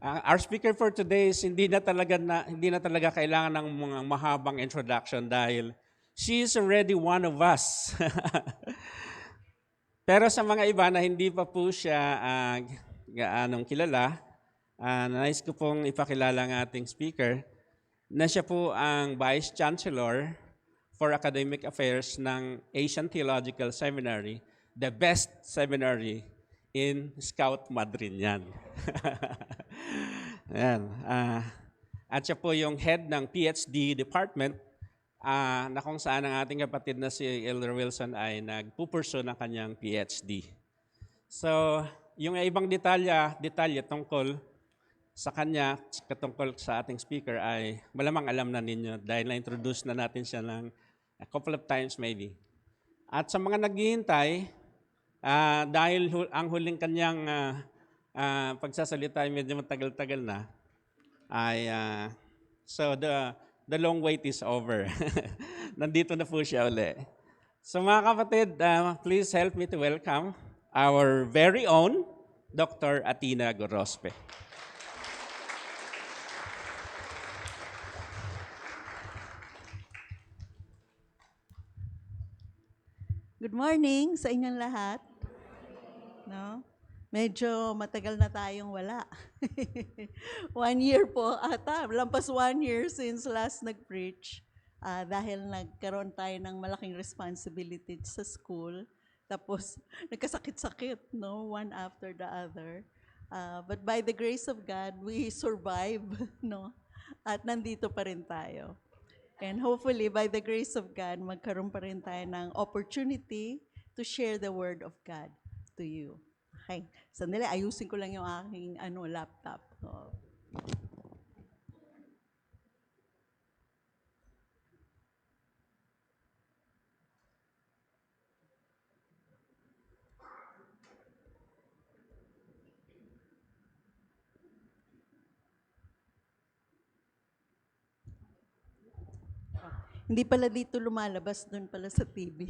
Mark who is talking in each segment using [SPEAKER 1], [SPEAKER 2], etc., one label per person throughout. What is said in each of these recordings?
[SPEAKER 1] Our speaker for today is hindi na talaga kailangan ng mga mahabang introduction dahil she is already one of us. Pero sa mga iba na hindi pa po siya gaanong kilala, nais ko pong ipakilala ang ating speaker na siya po ang Vice Chancellor for Academic Affairs ng Asian Theological Seminary, the best seminary in Scout Madrinian. Ayan. At siya po yung head ng PhD department na kung saan ang ating kapatid na si Elder Wilson ay nagpupurso ng kanyang PhD. So, yung ibang detalye tungkol sa kanya, katungkol sa ating speaker ay malamang alam na ninyo dahil na-introduce na natin siya ng a couple of times maybe. At sa mga naghihintay, dahil ang huling kanyang pagsasalita ay medyo matagal-tagal na, so the long wait is over. Nandito na po siya uli. So mga kapatid, please help me to welcome our very own Dr. Athena Gorospe.
[SPEAKER 2] Good morning sa inyong lahat. No? Medyo matagal na tayong wala. 1 year po ata, lampas 1 year since last nag-preach. Dahil nagkaroon tayo ng malaking responsibility sa school. Tapos nagkasakit-sakit, no? One after the other. But by the grace of God, we survive, no? At nandito pa rin tayo. And hopefully, by the grace of God, magkaroon pa rin tayo ng opportunity to share the Word of God to you. Okay. Sandali, ayusin ko lang yung aking laptop. So, hindi pala dito lumalabas, doon pala sa TV.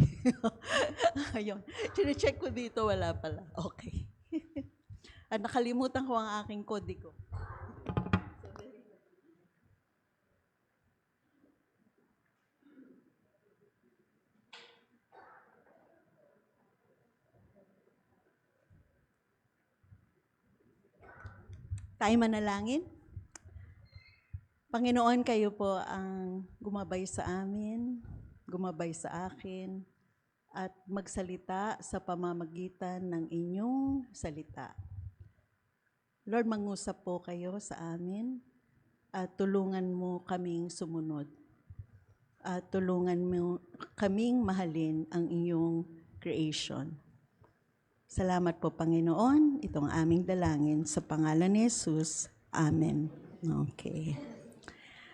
[SPEAKER 2] Ayun. Chine-check ko dito, wala pala. Okay. At nakalimutan ko ang aking kodigo. Tayo manalangin. Panginoon, kayo po ang gumabay sa amin, gumabay sa akin, at magsalita sa pamamagitan ng inyong salita. Lord, mangusap po kayo sa amin at tulungan mo kaming sumunod. At tulungan mo kaming mahalin ang inyong creation. Salamat po, Panginoon. Itong aming dalangin sa pangalan ni Jesus. Amen. Okay.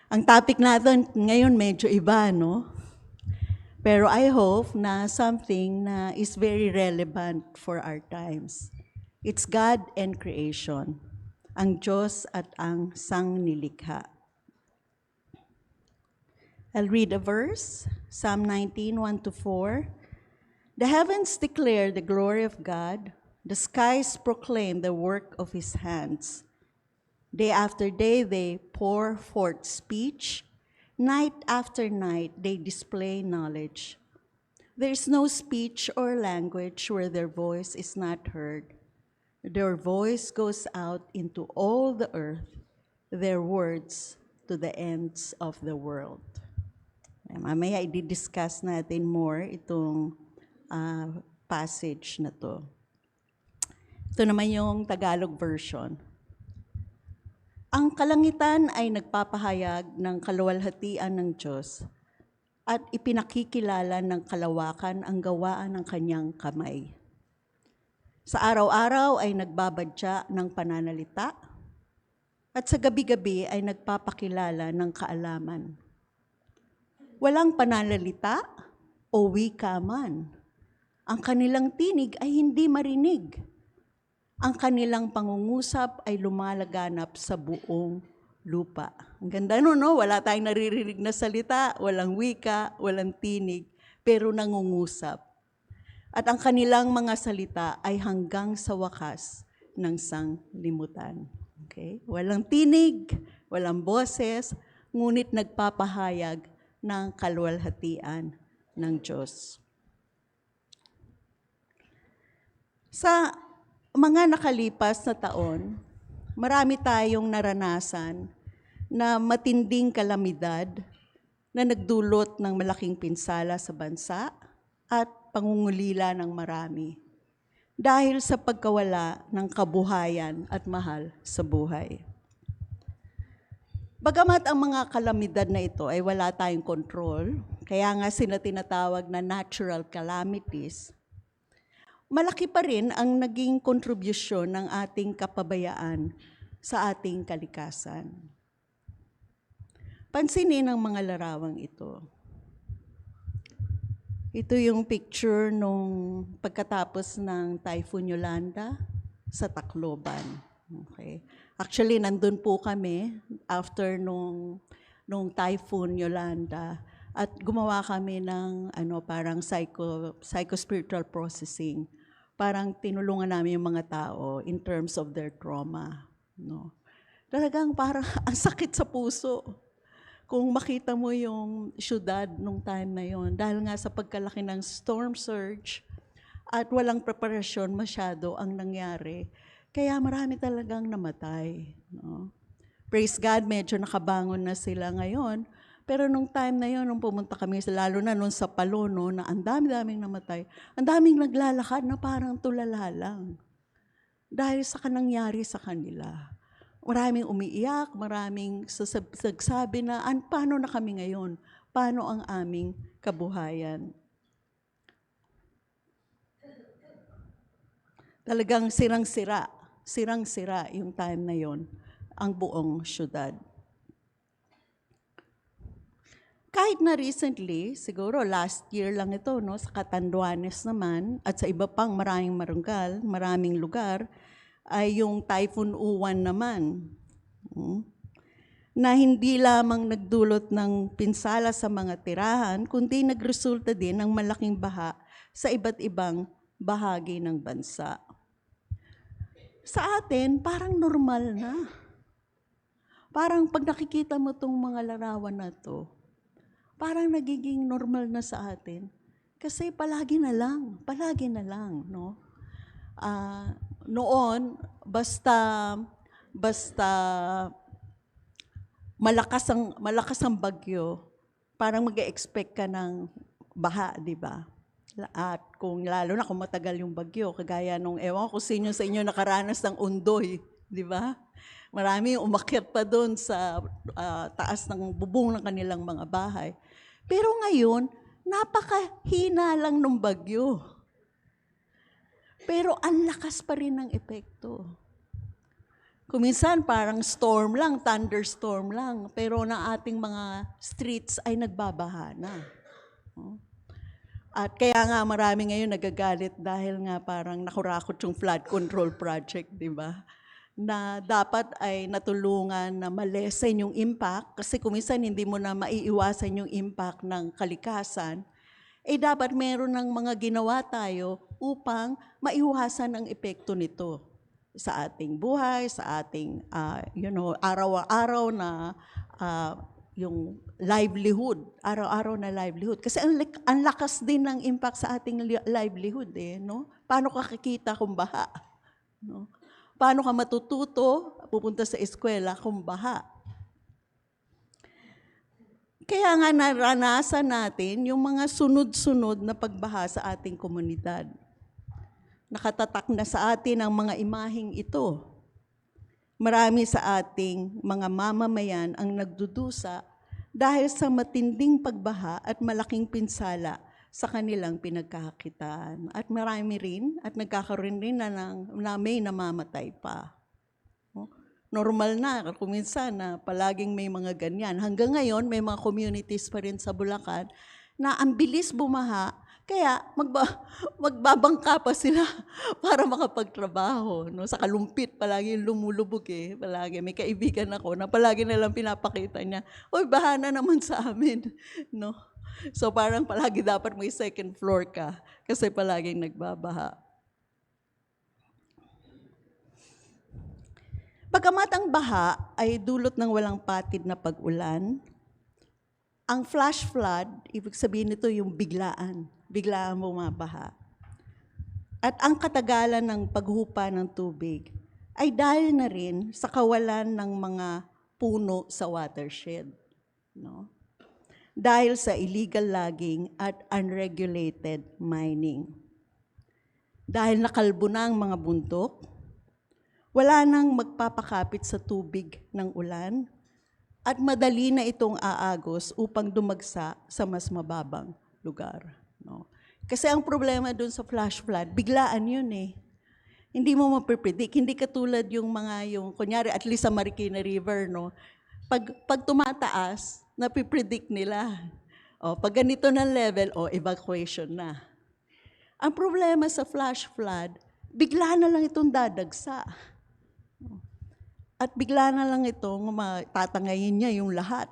[SPEAKER 2] Ang topic natin ngayon medyo iba, no? Pero I hope na something na is very relevant for our times. It's God and creation. Ang Diyos at ang sangnilikha. I'll read a verse, Psalm 19, 1-4. The heavens declare the glory of God. The skies proclaim the work of His hands. Day after day, they pour forth speech. Night after night, they display knowledge. There is no speech or language where their voice is not heard. Their voice goes out into all the earth, their words to the ends of the world. Mamaya, i-discuss natin more itong passage na to. Ito naman yung Tagalog version. Ang kalangitan ay nagpapahayag ng kaluwalhatian ng Diyos at ipinakikilala ng kalawakan ang gawaan ng kanyang kamay. Sa araw-araw ay nagbabadya ng pananalita at sa gabi-gabi ay nagpapakilala ng kaalaman. Walang pananalita o wika man. Ang kanilang tinig ay hindi marinig. Ang kanilang pangungusap ay lumalaganap sa buong lupa. Ang ganda no? Wala tayong naririnig na salita, walang wika, walang tinig, pero nangungusap. At ang kanilang mga salita ay hanggang sa wakas ng sanglibutan. Okay? Walang tinig, walang boses, ngunit nagpapahayag ng kaluwalhatian ng Diyos. Sa mga nakalipas na taon, marami tayong naranasan na matinding kalamidad na nagdulot ng malaking pinsala sa bansa at pangungulila ng marami dahil sa pagkawala ng kabuhayan at mahal sa buhay. Bagamat ang mga kalamidad na ito ay wala tayong control, kaya nga sila tinatawag na natural calamities, malaki pa rin ang naging kontribusyon ng ating kapabayaan sa ating kalikasan. Pansinin ang mga larawang ito. Ito yung picture nung pagkatapos ng Typhoon Yolanda sa Tacloban. Okay. Actually, nandun po kami after nung Typhoon Yolanda at gumawa kami ng parang psycho-spiritual processing. Parang tinulungan namin yung mga tao in terms of their trauma. No? Talagang parang ang sakit sa puso kung makita mo yung syudad nung time na yon. Dahil nga sa pagkalaki ng storm surge at walang preparasyon masyado ang nangyari. Kaya marami talagang namatay. No? Praise God, medyo nakabangon na sila ngayon. Pero nung time na yon, nung pumunta kami, lalo na nung sa Palono, na ang dami-daming namatay, ang daming naglalakad na parang tulala lang. Dahil sa nangyari sa kanila. Maraming umiiyak, maraming sagsabi na, paano na kami ngayon? Paano ang aming kabuhayan? Talagang sirang-sira yung time na yon, ang buong syudad. Kahit na recently, siguro last year lang ito, no, sa Catanduanes naman, at sa iba pang maraming lugar, ay yung Typhoon Uwan naman, na hindi lamang nagdulot ng pinsala sa mga tirahan, kundi nagresulta din ng malaking baha sa iba't ibang bahagi ng bansa. Sa atin, parang normal na. Parang pag nakikita mo itong mga larawan na to, parang nagiging normal na sa atin. Kasi palagi na lang, no? Noon, basta malakas ang bagyo, parang mag-e-expect ka ng baha, di ba? At lalo na kung matagal yung bagyo, kagaya nung ewan ko sino sa inyo nakaranas ng Undoy, di ba? Marami umakyat pa doon sa taas ng bubong ng kanilang mga bahay. Pero ngayon, napakahina lang ng bagyo. Pero ang lakas pa rin ng epekto. Kuminsan parang storm lang, thunderstorm lang, pero na ating mga streets ay nagbabaha na. At kaya nga marami ngayon nagagalit dahil nga parang nakurakot yung flood control project, di ba? Na dapat ay natulungan na malesen yung impact kasi kuminsan hindi mo na maiiwasan yung impact ng kalikasan, dapat meron ng mga ginawa tayo upang maiwasan ang epekto nito sa ating buhay, sa ating araw-araw na yung livelihood, araw-araw na livelihood. Kasi ang lakas din ng impact sa ating livelihood, no? Paano ka kikita kung baha? No? Paano ka matututo, pupunta sa eskwela kung baha? Kaya nga naranasan natin yung mga sunod-sunod na pagbaha sa ating komunidad. Nakatatak na sa atin ang mga imaheng ito. Marami sa ating mga mamamayan ang nagdudusa dahil sa matinding pagbaha at malaking pinsala sa kanilang pinagkakakitaan. At marami rin, at nagkakaroon rin na may namamatay pa. Normal na, kuminsan na palaging may mga ganyan. Hanggang ngayon, may mga communities pa rin sa Bulacan na ang bilis bumaha, kaya magbabangka pa sila para makapagtrabaho. No? Sa kalumpit, palagi lumulubog palagi. May kaibigan ako na palagi nalang pinapakita niya, "Oy, baha na naman sa amin." No? So parang palagi dapat may second floor ka kasi palaging nagbabaha. Bagamat ang baha ay dulot ng walang patid na pag-ulan, ang flash flood, ibig sabihin nito yung biglaan bumabaha. At ang katagalan ng paghupa ng tubig ay dahil na rin sa kawalan ng mga puno sa watershed. No? Dahil sa illegal logging at unregulated mining. Dahil nakalbo na ang mga bundok, wala nang magpapakapit sa tubig ng ulan at madali na itong aagos upang dumagsa sa mas mababang lugar. No? Kasi ang problema dun sa flash flood, biglaan yun eh. Hindi mo mapipredict. Hindi katulad yung kunyari at least sa Marikina River, no? Pag tumataas, napipredict nila. O, pag ganito ng level, evacuation na. Ang problema sa flash flood, bigla na lang itong dadagsa. At bigla na lang itong tatangayin niya yung lahat.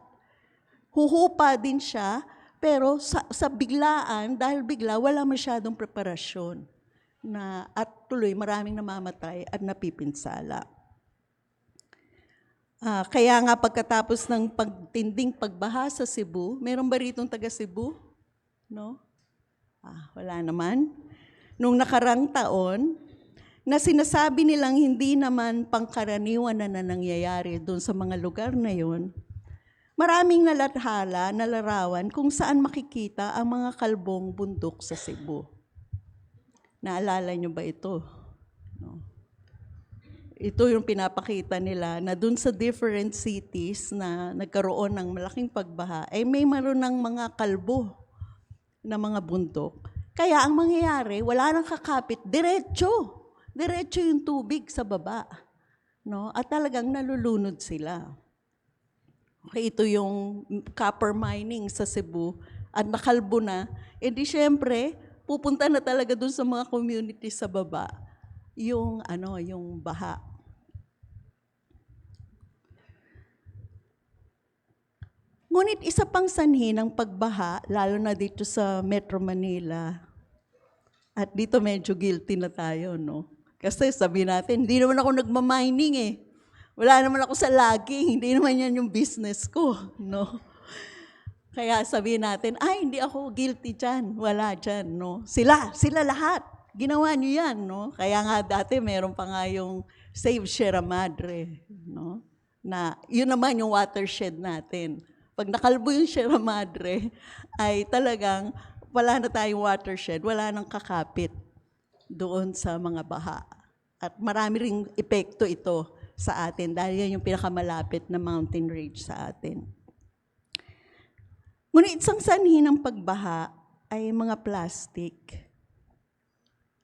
[SPEAKER 2] Huhupa din siya, pero sa biglaan, dahil bigla, wala masyadong preparasyon. At tuloy, maraming namamatay at napipinsala. Kaya nga pagkatapos ng pagtinding pagbaha sa Cebu, meron ba ritong taga Cebu? No? Wala naman. Nung nakarang taon, na sinasabi nilang hindi naman pangkaraniwan na nangyayari doon sa mga lugar na yun, maraming nalathala, nalarawan kung saan makikita ang mga kalbong bundok sa Cebu. Naalala niyo ba ito? No. Ito yung pinapakita nila na doon sa different cities na nagkaroon ng malaking pagbaha, may maroon ng mga kalbo na mga bundok. Kaya ang mangyayari, wala nang kakapit, diretso yung tubig sa baba. No? At talagang nalulunod sila. Okay, ito yung copper mining sa Cebu at nakalbo na. Di syempre, pupunta na talaga dun sa mga communities sa baba yung baha. Ngunit isa pang sanhi ng pagbaha, lalo na dito sa Metro Manila, at dito medyo guilty na tayo, no? Kasi sabi natin, hindi naman ako nagmamining eh. Wala naman ako sa logging, hindi naman yan yung business ko, no? Kaya sabi natin, hindi ako guilty dyan, wala dyan, no? Sila lahat, ginawa niyo yan, no? Kaya nga dati meron pa nga yung Save Sierra Madre, no? Na yun naman yung watershed natin. Pag nakalbo yung Sierra Madre, ay talagang wala na tayong watershed, wala nang kakapit doon sa mga baha. At marami ring epekto ito sa atin dahil yan yung pinakamalapit na mountain range sa atin. Ngunit isang sanhi ng pagbaha ay mga plastic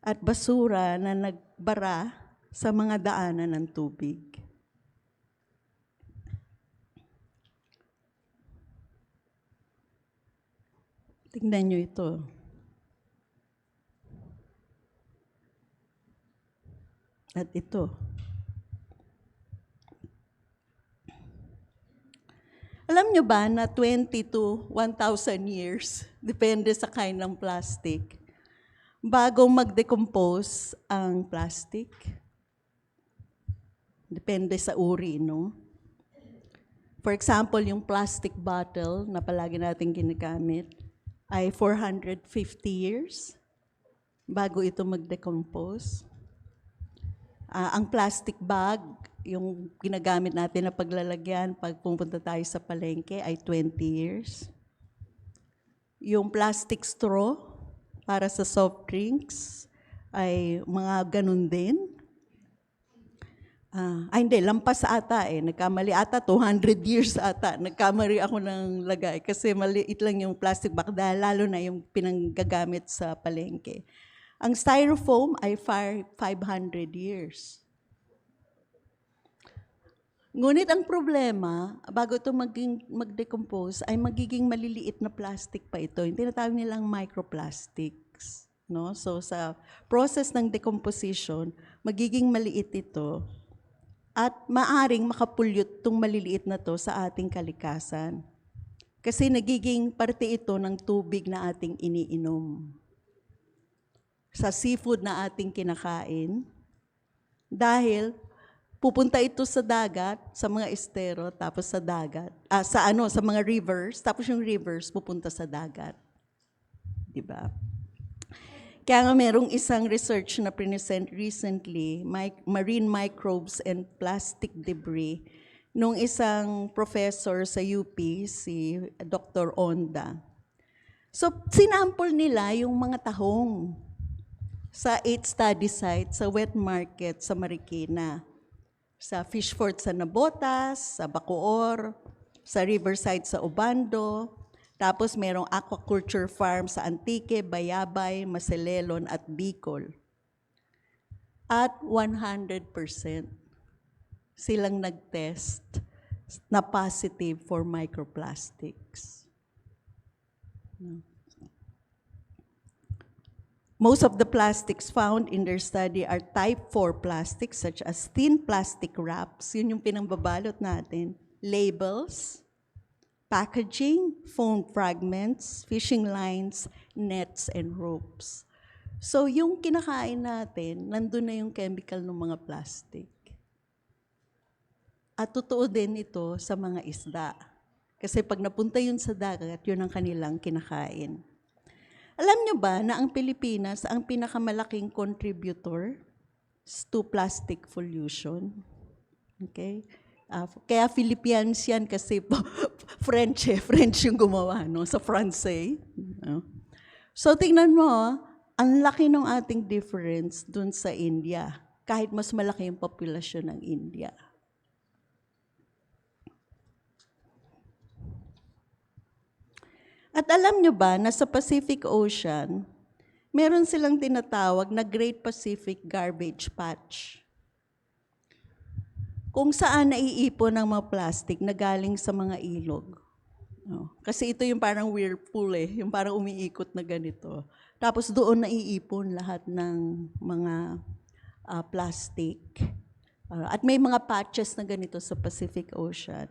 [SPEAKER 2] at basura na nagbara sa mga daanan ng tubig. Tingnan nyo ito. At ito. Alam nyo ba na 20 to 1,000 years, depende sa kind ng plastic, bago mag-decompose ang plastic? Depende sa uri, no? For example, yung plastic bottle na palagi natin ginagamit ay 450 years bago ito mag-decompose. Ang plastic bag, yung ginagamit natin na paglalagyan pag pumunta tayo sa palengke ay 20 years. Yung plastic straw para sa soft drinks ay mga ganun din. Hindi, lampas ata nagkamali ata, 200 years ata. Nagkamali ako ng lagay kasi maliit lang yung plastic bag dahil lalo na yung pinanggagamit sa palengke. Ang styrofoam ay 500 years. Ngunit ang problema, bago ito mag-decompose, ay magiging maliliit na plastic pa ito. Yung tinatawag nilang microplastics. No? So sa process ng decomposition, magiging maliit ito at maaring makapulyot itong maliliit na to sa ating kalikasan. Kasi nagiging parte ito ng tubig na ating iniinom. Sa seafood na ating kinakain, dahil Pupunta ito sa dagat, sa mga estero, tapos sa dagat. Sa mga rivers, tapos yung rivers pupunta sa dagat. Diba? Kaya nga merong isang research na present recently, marine microbes and plastic debris, nung isang professor sa UP, si Dr. Onda. So, sinample nila yung mga tahong sa 8 study sites, sa wet market sa Marikina, sa fish fort sa Nabotas, sa Bacoor, sa riverside sa Obando, tapos merong aquaculture farm sa Antique, Bayabay, Macelelon at Bicol. At 100% silang nag-test na positive for microplastics. Most of the plastics found in their study are type 4 plastics such as thin plastic wraps, yun yung pinangbabalot natin, labels, packaging, foam fragments, fishing lines, nets, and ropes. So yung kinakain natin, nandun na yung chemical ng mga plastic. At totoo din ito sa mga isda. Kasi pag napunta yun sa dagat, yun ang kanilang kinakain. Alam nyo ba na ang Pilipinas ang pinakamalaking contributor to plastic pollution? Okay? Kaya Philippines yan kasi French yung gumawa, no? Sa Francais. No? So tingnan mo, ang laki ng ating difference dun sa India, kahit mas malaki yung populasyon ng India. At alam nyo ba na sa Pacific Ocean, meron silang tinatawag na Great Pacific Garbage Patch, kung saan naiipon ang mga plastic na galing sa mga ilog. No? Kasi ito yung parang whirlpool yung parang umiikot na ganito. Tapos doon naiipon lahat ng mga plastic. At may mga patches na ganito sa Pacific Ocean.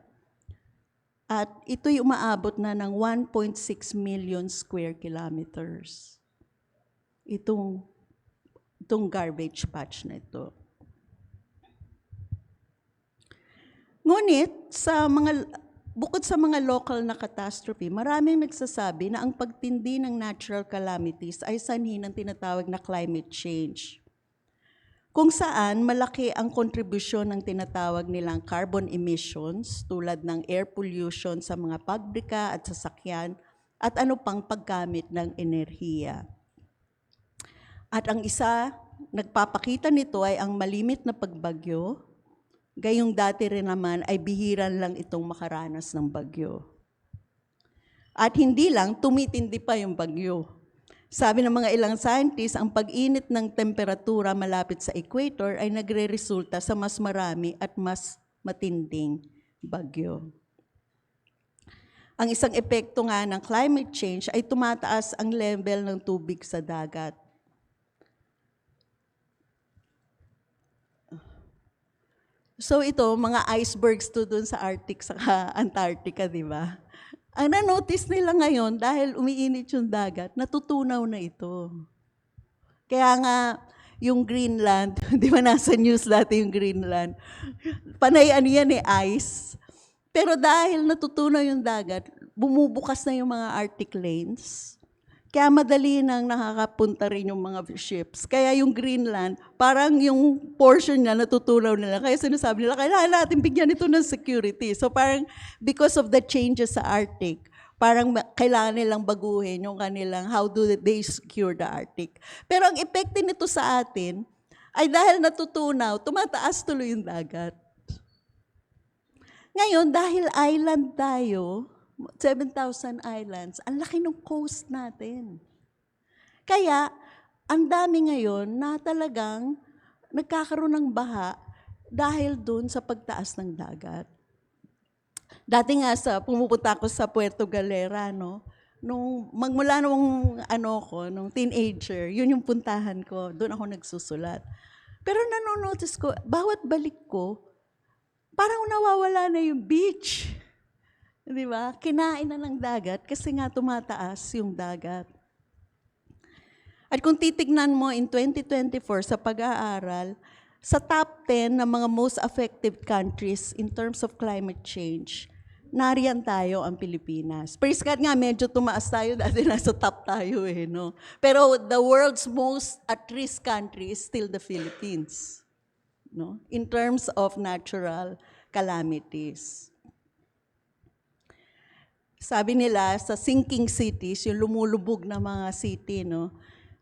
[SPEAKER 2] At ito'y umaabot na ng 1.6 million square kilometers. Itong garbage patch na ito. Ngunit, bukod sa mga local na catastrophe, maraming nagsasabi na ang pagtindi ng natural calamities ay sanhi ng tinatawag na climate change, kung saan malaki ang kontribusyon ng tinatawag nilang carbon emissions tulad ng air pollution sa mga pabrika at sasakyan at ano pang paggamit ng enerhiya. At ang isa, nagpapakita nito ay ang malimit na pagbagyo. Gayong dati rin naman ay bihiran lang itong makaranas ng bagyo. At hindi lang, tumitindi pa yung bagyo. Sabi ng mga ilang scientists, ang pag-init ng temperatura malapit sa equator ay nagre-resulta sa mas marami at mas matinding bagyo. Ang isang epekto nga ng climate change ay tumataas ang level ng tubig sa dagat. So ito, mga icebergs to dun sa Arctic sa Antarctica, di ba? Ang na-notice nila ngayon, dahil umiinit yung dagat, natutunaw na ito. Kaya nga, yung Greenland, di ba nasa news dati yung Greenland, panay yan ice. Pero dahil natutunaw yung dagat, bumubukas na yung mga Arctic lanes. Kaya madali nang nakakapunta rin yung mga ships. Kaya yung Greenland, parang yung portion niya natutunaw nila. Kaya sinasabi nila, kailangan natin bigyan ito ng security. So parang because of the changes sa Arctic, parang kailangan nilang baguhin yung kanilang how do they secure the Arctic. Pero ang epekto nito sa atin ay dahil natutunaw, tumataas tuloy yung dagat. Ngayon, dahil island tayo, 7,000 islands, ang laki ng coast natin. Kaya, ang dami ngayon na talagang nagkakaroon ng baha dahil dun sa pagtaas ng dagat. Dati nga pumupunta ako sa Puerto Galera, no? Magmula nung teenager, yun yung puntahan ko, doon ako nagsusulat. Pero nanonotice ko, bawat balik ko, parang nawawala na yung beach. Di ba? Kinain na ng dagat kasi nga tumataas yung dagat. At kung titignan mo in 2024 sa pag-aaral, Sa top 10 ng mga most affected countries in terms of climate change, nariyan tayo ang Pilipinas. Praise God nga, medyo tumaas tayo dahil nasa top tayo no? Pero the world's most at-risk country is still the Philippines, no? In terms of natural calamities. Sabi nila, sa sinking cities, yung lumulubog na mga city, no?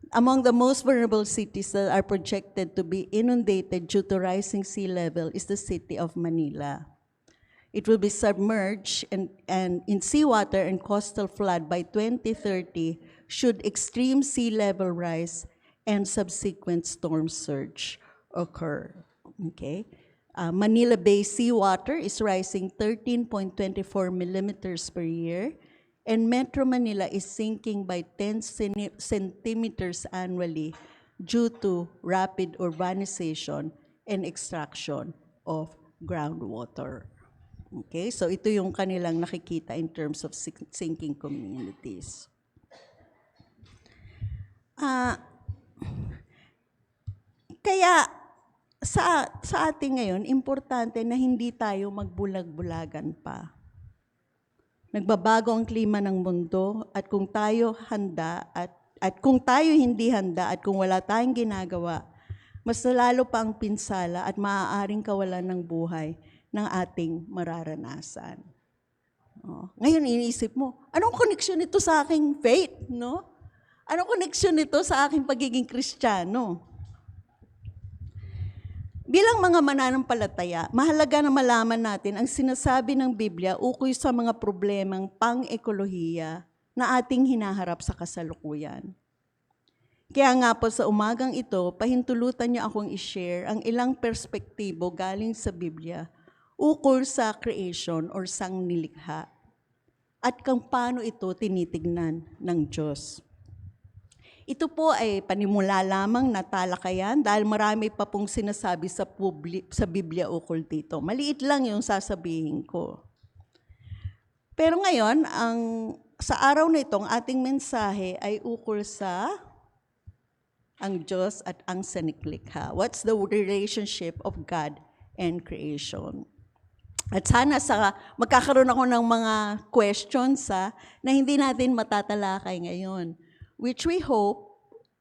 [SPEAKER 2] Among the most vulnerable cities that are projected to be inundated due to rising sea level is the city of Manila. It will be submerged and in seawater and coastal flood by 2030 should extreme sea level rise and subsequent storm surge occur. Okay? Manila Bay seawater is rising 13.24 millimeters per year, and Metro Manila is sinking by 10 centimeters annually due to rapid urbanization and extraction of groundwater. Okay, so ito yung kanilang nakikita in terms of sinking communities. Kaya sa atin ngayon, importante na hindi tayo magbulag-bulagan pa. Nagbabago ang klima ng mundo at kung tayo handa at kung tayo hindi handa at kung wala tayong ginagawa, mas lalo pa ang pinsala at maaaring kawalan ng buhay ng ating mararanasan. Ngayon iniisip mo, anong koneksyon nito sa aking faith, no? Anong koneksyon nito sa aking pagiging Kristiyano? Bilang mga mananampalataya, mahalaga na malaman natin ang sinasabi ng Biblia ukol sa mga problemang pang-ekolohiya na ating hinaharap sa kasalukuyan. Kaya nga po sa umagang ito, pahintulutan niyo akong i-share ang ilang perspektibo galing sa Biblia ukol sa creation or sangnilikha at kung paano ito tinitignan ng Diyos. Ito po ay panimula lamang na talakayan dahil marami pa pong sinasabi sa Biblia ukol dito. Maliit lang yung sasabihin ko. Pero ngayon, sa araw na ito, ang ating mensahe ay ukol sa ang Diyos at ang sangnilikha. What's the relationship of God and creation? At sana magkakaroon ako ng mga questions na hindi natin matatalakay ngayon, which we hope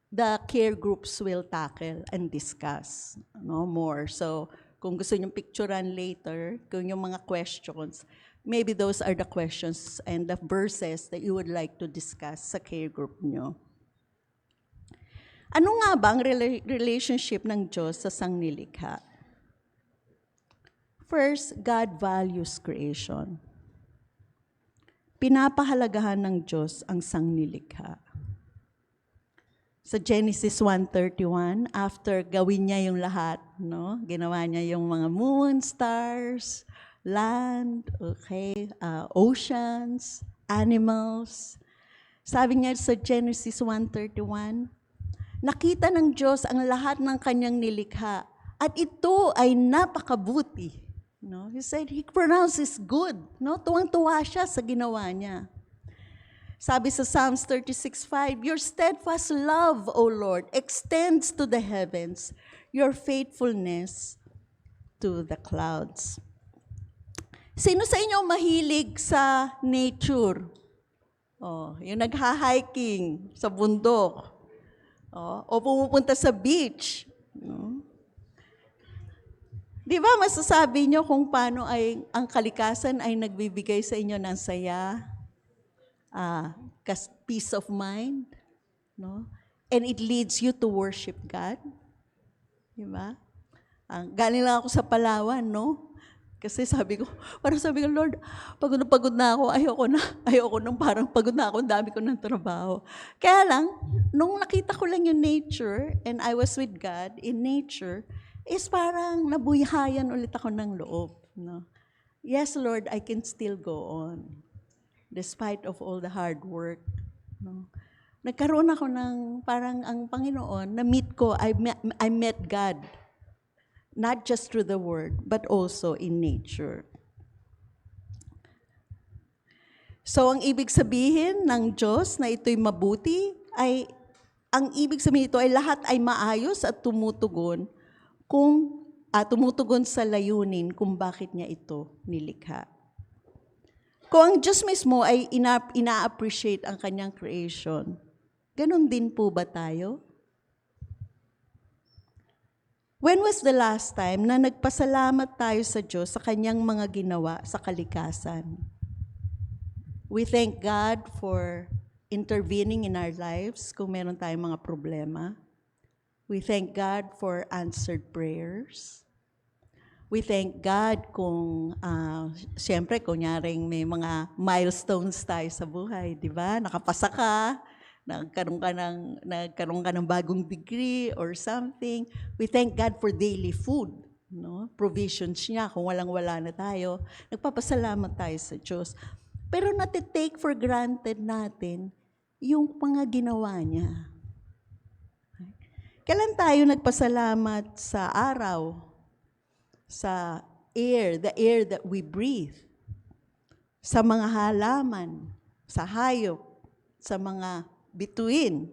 [SPEAKER 2] the care groups will tackle and discuss more. So, kung gusto nyo picturean later, kung yung mga questions, maybe those are the questions and the verses that you would like to discuss sa care group nyo. Ano nga ba ang relationship ng Diyos sa sangnilikha? First, God values creation. Pinapahalagahan ng Diyos ang sangnilikha. Sa Genesis 1:31, after gawin niya yung lahat, ginawa niya yung mga moon, stars, land, oceans, animals. Sabi niya sa Genesis 1:31, nakita ng Diyos ang lahat ng kanyang nilikha at ito ay napakabuti. He said, He pronounces good. Tuwang-tuwa siya sa ginawa niya. Sabi sa Psalms 36:5, your steadfast love, O Lord, extends to the heavens, your faithfulness to the clouds. Sino sa inyo mahilig sa nature? Yung nagha-hiking sa bundok. O pumupunta sa beach. Di ba masasabi nyo kung paano ay ang kalikasan ay nagbibigay sa inyo ng saya, peace of mind, and it leads you to worship God. Di ba? Galing lang ako sa Palawan, Kasi parang sabi ko, Lord, pagod na ako, ayoko nung parang pagod na ako, ang dami ko ng trabaho. Kaya lang, nung nakita ko lang yung nature, and I was with God in nature, is parang nabuhayan ulit ako ng loob. Yes, Lord, I can still go on. Despite of all the hard work. Nagkaroon ako ng parang ang Panginoon, na-meet ko, I met God. Not just through the Word, but also in nature. So, ang ibig sabihin ng Diyos na ito'y mabuti, ang ibig sabihin ito ay lahat ay maayos at tumutugon kung tumutugon sa layunin kung bakit niya ito nilikha. Kung ang Diyos mismo ay ina-appreciate ang kanyang creation, ganun din po ba tayo? When was the last time na nagpasalamat tayo sa Diyos sa kanyang mga ginawa sa kalikasan? We thank God for intervening in our lives kung meron tayong mga problema. We thank God for answered prayers. We thank God kung, siyempre, kunyaring may mga milestones tayo sa buhay, di ba? Nakapasa ka, nagkaroon ka ng bagong degree or something. We thank God for daily food, no? Provisions niya, kung walang-wala na tayo. Nagpapasalamat tayo sa Diyos. Pero natitake for granted natin yung mga ginawa niya. Kailan tayo nagpasalamat sa araw, sa air, the air that we breathe, sa mga halaman, sa hayop, sa mga bituin?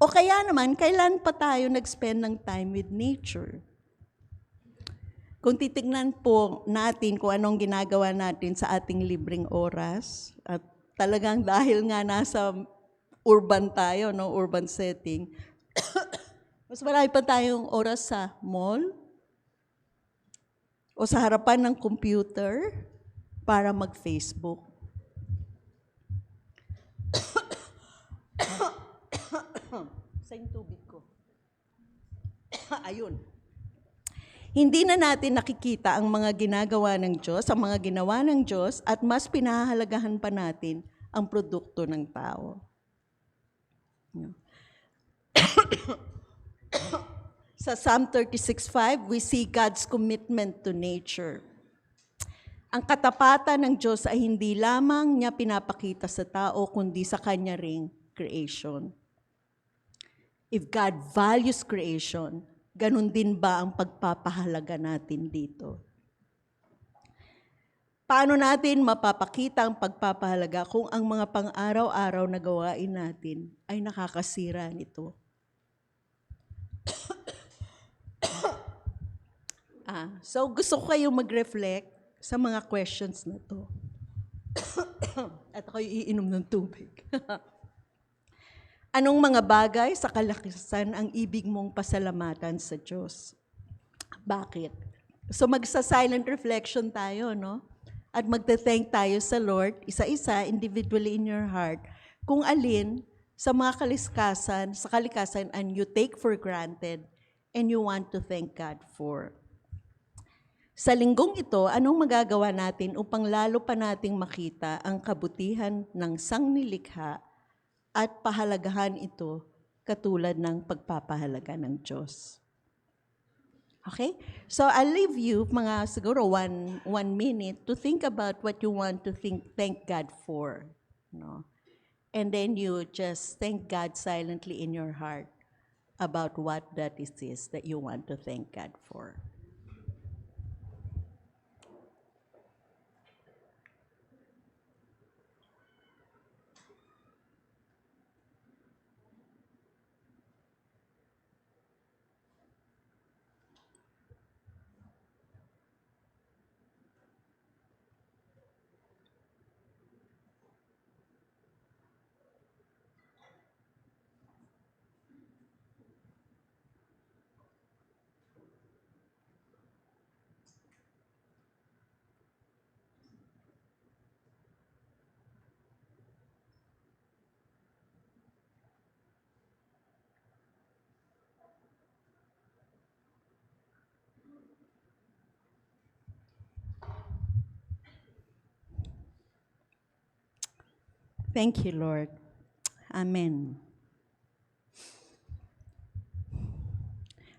[SPEAKER 2] O kaya naman, kailan pa tayo nag-spend ng time with nature? Kung titignan po natin kung anong ginagawa natin sa ating libreng oras, at talagang dahil nga nasa urban tayo, no, urban setting, mas marami pa tayong oras sa mall o sa harapan ng computer para mag-Facebook. Sa yung tubig ko. Ayun. Hindi na natin nakikita ang mga ginagawa ng Diyos, ang mga ginawa ng Diyos, at mas pinahahalagahan pa natin ang produkto ng tao. Sa Psalm 36:5, we see God's commitment to nature. Ang katapatan ng Diyos ay hindi lamang niya pinapakita sa tao, kundi sa kanya ring creation. If God values creation, ganun din ba ang pagpapahalaga natin dito? Paano natin mapapakita ang pagpapahalaga kung ang mga pang-araw-araw na gawain natin ay nakakasira nito? So gusto ko kayong mag-reflect sa mga questions na to. At ako'y iinom ng tubig. Anong mga bagay sa kalakasan ang ibig mong pasalamatan sa Diyos? Bakit? So magsa-silent reflection tayo, no? At magte-thank tayo sa Lord, isa-isa, individually in your heart, kung alin sa mga sa kalikasan and you take for granted and you want to thank God for. Sa linggong ito, anong magagawa natin upang lalo pa nating makita ang kabutihan ng sangnilikha at pahalagahan ito katulad ng pagpapahalaga ng Diyos? Okay? So I'll leave you mga siguro one minute to think about what you want to thank God for. No? And then you just thank God silently in your heart about what that is that you want to thank God for. Thank you, Lord. Amen.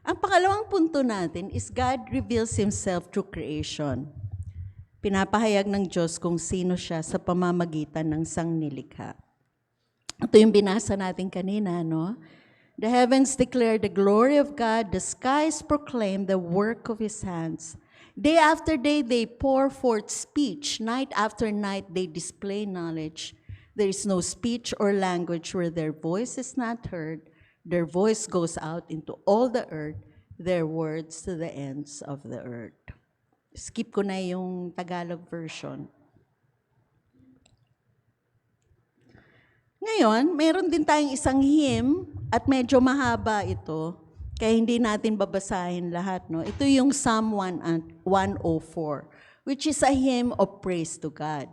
[SPEAKER 2] Ang pangalawang punto natin is God reveals Himself through creation. Pinapahayag ng Diyos kung sino siya sa pamamagitan ng sangnilikha. Ito yung binasa natin kanina, no? The heavens declare the glory of God, the skies proclaim the work of His hands. Day after day they pour forth speech, night after night they display knowledge. There is no speech or language where their voice is not heard. Their voice goes out into all the earth, their words to the ends of the earth. Skip ko na yung Tagalog version. Ngayon, meron din tayong isang hymn at medyo mahaba ito, kaya hindi natin babasahin lahat. No? Ito yung Psalm 104, which is a hymn of praise to God.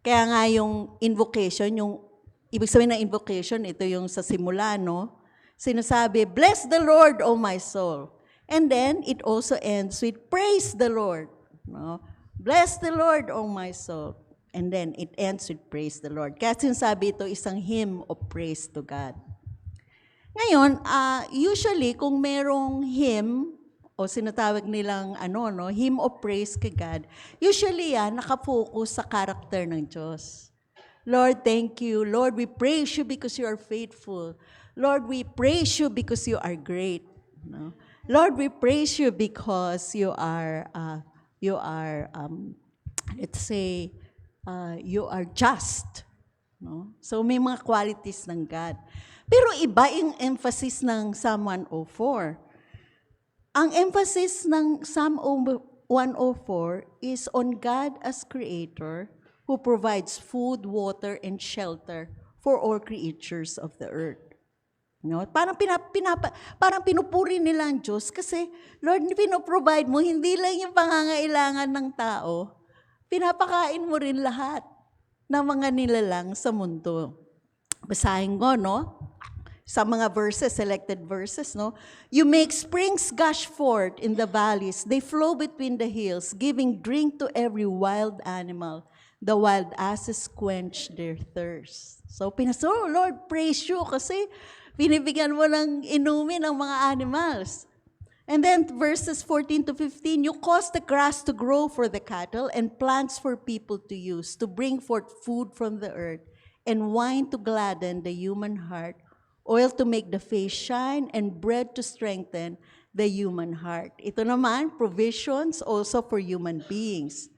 [SPEAKER 2] Kaya nga yung invocation, yung ibig sabihin ng invocation, ito yung sa simula, no? Sinasabi, bless the Lord, O my soul. And then, it also ends with, praise the Lord. No? Bless the Lord, O my soul. And then, it ends with, praise the Lord. Kaya sinasabi ito, isang hymn of praise to God. Ngayon, usually, kung merong hymn, o sinatawag nilang hymn of praise kay God, usually yan, nakafocus sa character ng Diyos. Lord, thank you. Lord, we praise you because you are faithful. Lord, we praise you because you are great. No? Lord, we praise you because you are let's say, you are just. No? So may mga qualities ng God. Pero iba yung emphasis ng Psalm 104. Ang emphasis ng Psalm 104 is on God as creator who provides food, water, and shelter for all creatures of the earth. No? Parang pinupuri nila ang Diyos kasi, Lord, pinoprovide mo, hindi lang yung pangangailangan ng tao, pinapakain mo rin lahat ng mga nilalang sa mundo. Basahin ko, no? Sa mga verses, selected verses, no? You make springs gush forth in the valleys. They flow between the hills, giving drink to every wild animal. The wild asses quench their thirst. So, Lord, praise you kasi binibigyan mo ng inumin ng mga animals. And then verses 14 to 15, you cause the grass to grow for the cattle and plants for people to use, to bring forth food from the earth, and wine to gladden the human heart, oil to make the face shine, and bread to strengthen the human heart. Ito naman, provisions also for human beings.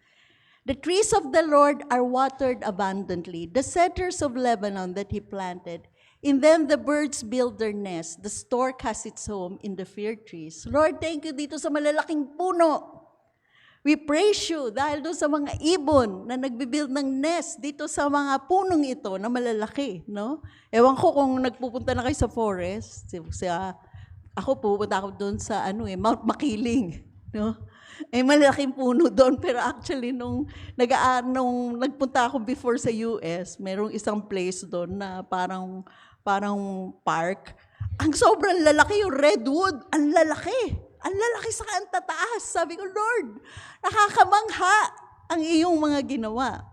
[SPEAKER 2] The trees of the Lord are watered abundantly, the cedars of Lebanon that he planted. In them the birds build their nests, the stork has its home in the fir trees. Lord, thank you dito sa malalaking puno. We praise you dahil doon sa mga ibon na nagbibuild ng nest dito sa mga punong ito na malalaki, no? Ewan ko kung nagpupunta na kayo sa forest. Ako pupunta ako doon sa Mount Makiling, no? Malaking puno doon, pero actually nung nagpunta ako before sa US, merong isang place doon na parang park. Ang sobrang lalaki yung redwood, ang lalaki. Ang lalaki sa ang tataas. Sabi ko, Lord, nakakamangha ang iyong mga ginawa.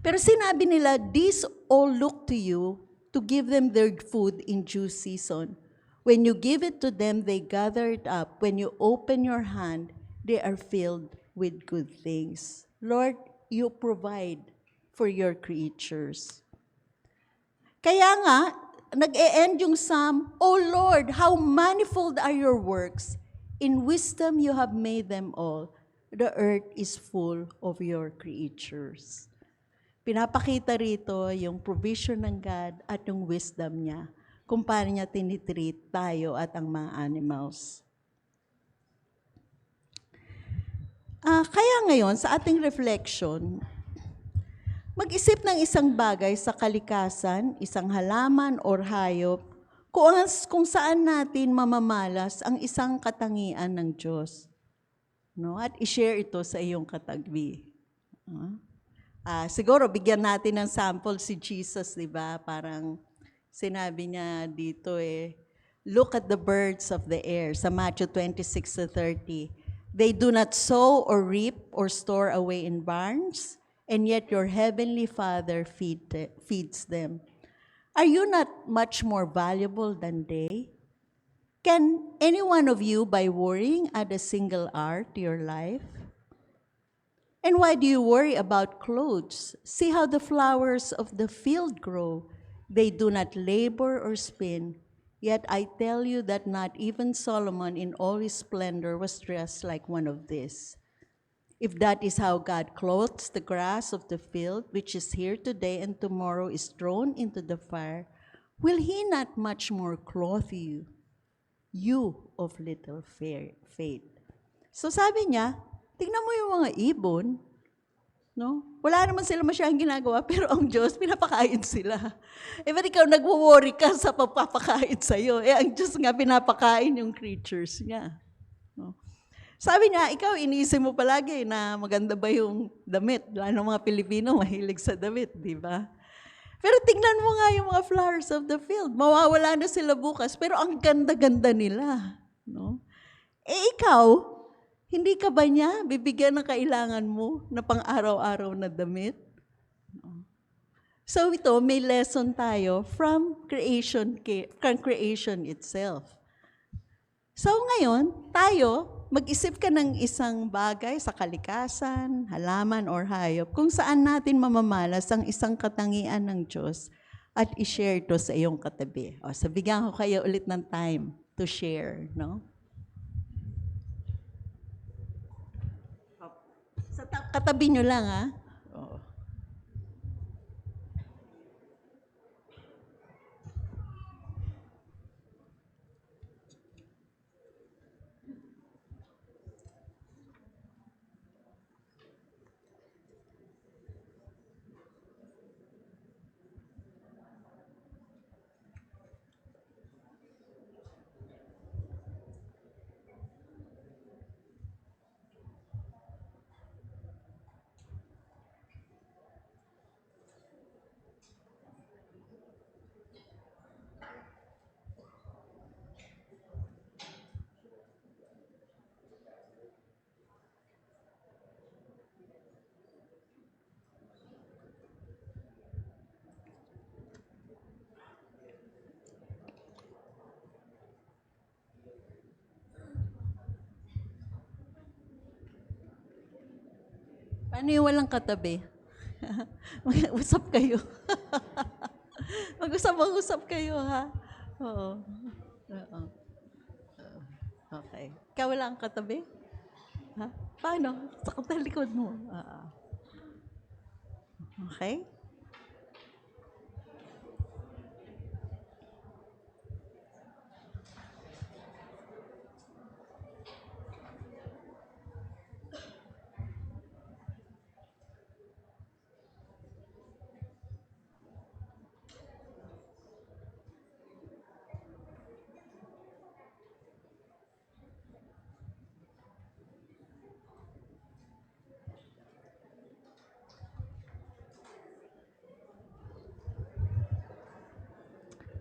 [SPEAKER 2] Pero sinabi nila, these all look to you to give them their food in due season. When you give it to them, they gather it up. When you open your hand, they are filled with good things. Lord, you provide for your creatures. Kaya nga, nag-e-end yung Psalm, O Lord, how manifold are your works. In wisdom you have made them all. The earth is full of your creatures. Pinapakita rito yung provision ng God at yung wisdom niya, kung paano niya tinitreat tayo at ang mga animals. Kaya ngayon, sa ating reflection, mag-isip ng isang bagay sa kalikasan, isang halaman or hayop, kung saan natin mamamalas ang isang katangian ng Diyos. No? At i-share ito sa iyong katagbi. Siguro, bigyan natin ng sample si Jesus, di ba? Parang sinabi niya dito look at the birds of the air, sa Matthew 26:30. They do not sow or reap or store away in barns, and yet your heavenly Father feeds them. Are you not much more valuable than they? Can any one of you, by worrying, add a single hour to your life? And why do you worry about clothes? See how the flowers of the field grow. They do not labor or spin. Yet I tell you that not even Solomon in all his splendor was dressed like one of these. If that is how God clothes the grass of the field, which is here today and tomorrow is thrown into the fire, will he not much more clothe you, You of little faith. So sabi niya, tingnan mo yung mga ibon, no? Wala naman sila masyadong ginagawa, pero ang Diyos, pinapakain sila. Ba't ikaw nagwo-worry ka sa pagpapakain sa'yo? Ang Diyos nga pinapakain yung creatures niya. No? Sabi niya, ikaw iniisip mo palagi na maganda ba yung damit? Lalo mga Pilipino, mahilig sa damit, di ba? Pero tingnan mo nga yung mga flowers of the field. Mawawala na sila bukas, pero ang ganda-ganda nila. No? Ikaw, hindi ka ba niya bibigyan ng kailangan mo na pang-araw-araw na damit? No. So ito, may lesson tayo from creation itself. So ngayon, tayo, mag-isip ka ng isang bagay sa kalikasan, halaman, or hayop, kung saan natin mamamalas ang isang katangian ng Diyos at i-share ito sa iyong katabi. O, so bigyan ko kayo ulit ng time to share, no? Sa katabi nyo lang, ha? Oo. Paano yung walang katabi? Mag-usap kayo. Mag-usap kayo, ha? Oo. Oo. Okay. Ikaw wala kang katabi? Ha? Paano? Sa katalikod mo. Okay?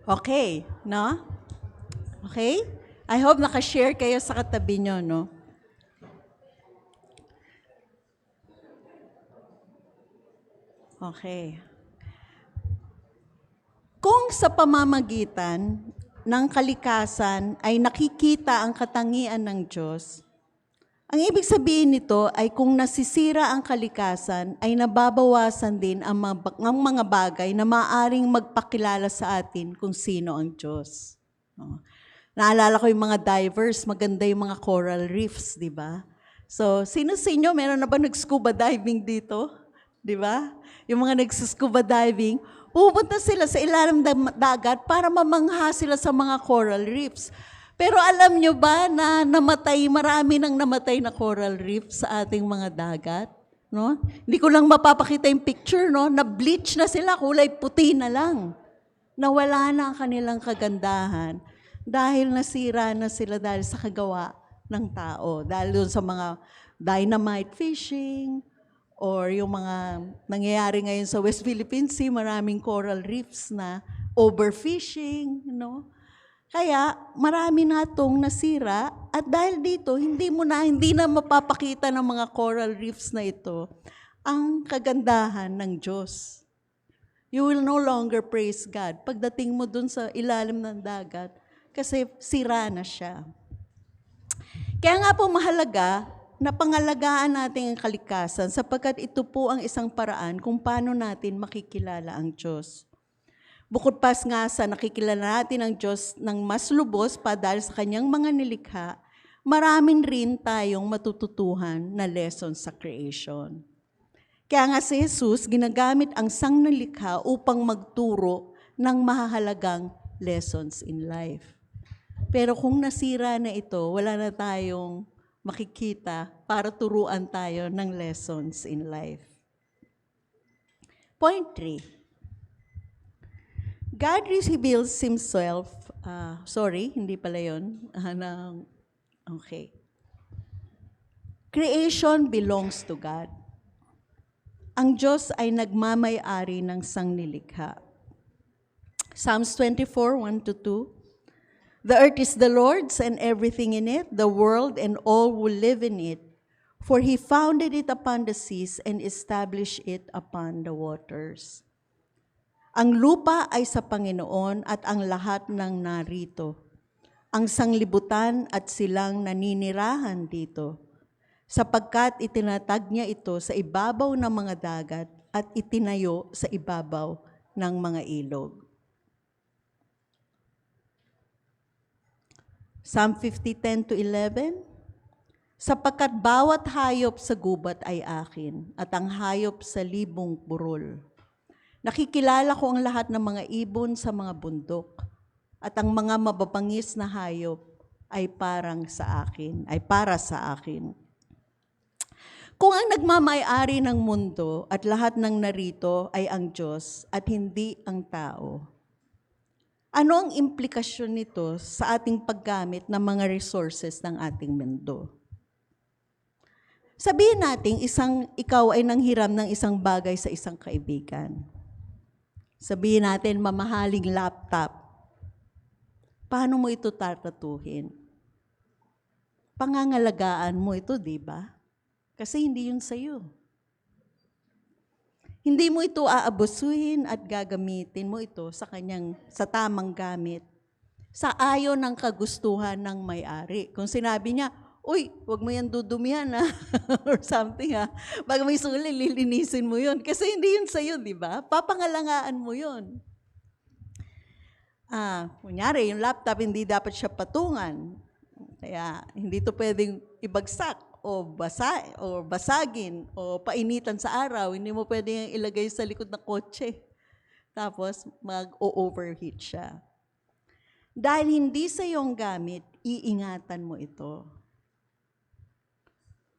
[SPEAKER 2] Okay, no? Okay? I hope nakashare kayo sa katabi nyo, no? Okay. Kung sa pamamagitan ng kalikasan ay nakikita ang katangian ng Diyos, ang ibig sabihin nito ay kung nasisira ang kalikasan, ay nababawasan din ang mga bagay na maaaring magpakilala sa atin kung sino ang Diyos. Naalala ko yung mga divers, maganda yung mga coral reefs, di ba? So, sino sa inyo, meron na ba nag-scuba diving dito? Di ba? Yung mga nag-scuba diving, pupunta sila sa ilalim ng dagat para mamangha sila sa mga coral reefs. Pero alam nyo ba na marami nang namatay na coral reef sa ating mga dagat? No? Hindi ko lang mapapakita yung picture, no? Na-bleach na sila, kulay puti na lang. Nawala na ang kanilang kagandahan dahil nasira na sila dahil sa kagawa ng tao. Dahil doon sa mga dynamite fishing or yung mga nangyayari ngayon sa West Philippine Sea, maraming coral reefs na overfishing, no? Kaya marami na itong nasira at dahil dito, hindi na mapapakita ng mga coral reefs na ito ang kagandahan ng Diyos. You will no longer praise God pagdating mo dun sa ilalim ng dagat kasi sira na siya. Kaya nga po mahalaga na pangalagaan natin ang kalikasan sapagkat ito po ang isang paraan kung paano natin makikilala ang Diyos. Bukod pa nga sa nakikilala natin ang Diyos ng mas lubos pa dahil sa kanyang mga nilikha, maraming rin tayong matututuhan na lesson sa creation. Kaya nga si Jesus, ginagamit ang sangnilikha upang magturo ng mahahalagang lessons in life. Pero kung nasira na ito, wala na tayong makikita para turuan tayo ng lessons in life. Point 3. God reveals Himself, hindi pala yun. Okay. Creation belongs to God. Ang Diyos ay nagmamay-ari ng sangnilikha. Psalms 24, 1-2. The earth is the Lord's and everything in it, the world and all who live in it. For He founded it upon the seas and established it upon the waters. Ang lupa ay sa Panginoon at ang lahat ng narito. Ang sanglibutan at silang naninirahan dito. Sapagkat itinatag niya ito sa ibabaw ng mga dagat at itinayo sa ibabaw ng mga ilog. Psalm 50, 10-11. Sapagkat bawat hayop sa gubat ay akin, at ang hayop sa libong burol. Nakikilala ko ang lahat ng mga ibon sa mga bundok, at ang mga mababangis na hayop ay para sa akin. Kung ang nagmamay-ari ng mundo at lahat ng narito ay ang Diyos at hindi ang tao, ano ang implikasyon nito sa ating paggamit ng mga resources ng ating mundo? Sabihin natin, ikaw ay nanghiram ng isang bagay sa isang kaibigan. Sabihin natin, mamahaling laptop. Paano mo ito tatatuhin? Pangangalagaan mo ito, di ba? Kasi hindi yun sa'yo. Hindi mo ito aabusuhin at gagamitin mo ito sa tamang gamit. Sa ayon ng kagustuhan ng may-ari. Kung sinabi niya, uy, wag mo yan dudumihan ha, or something ha. Bago may suli, lilinisin mo yun. Kasi hindi yun sa'yo, di ba? Papangalangaan mo yun. Kunyari, yung laptop, hindi dapat siya patungan. Kaya, hindi ito pwedeng ibagsak o basagin o painitan sa araw. Hindi mo pwedeng ilagay sa likod ng kotse. Tapos, mag-overheat siya. Dahil hindi sa iyong gamit, iingatan mo ito.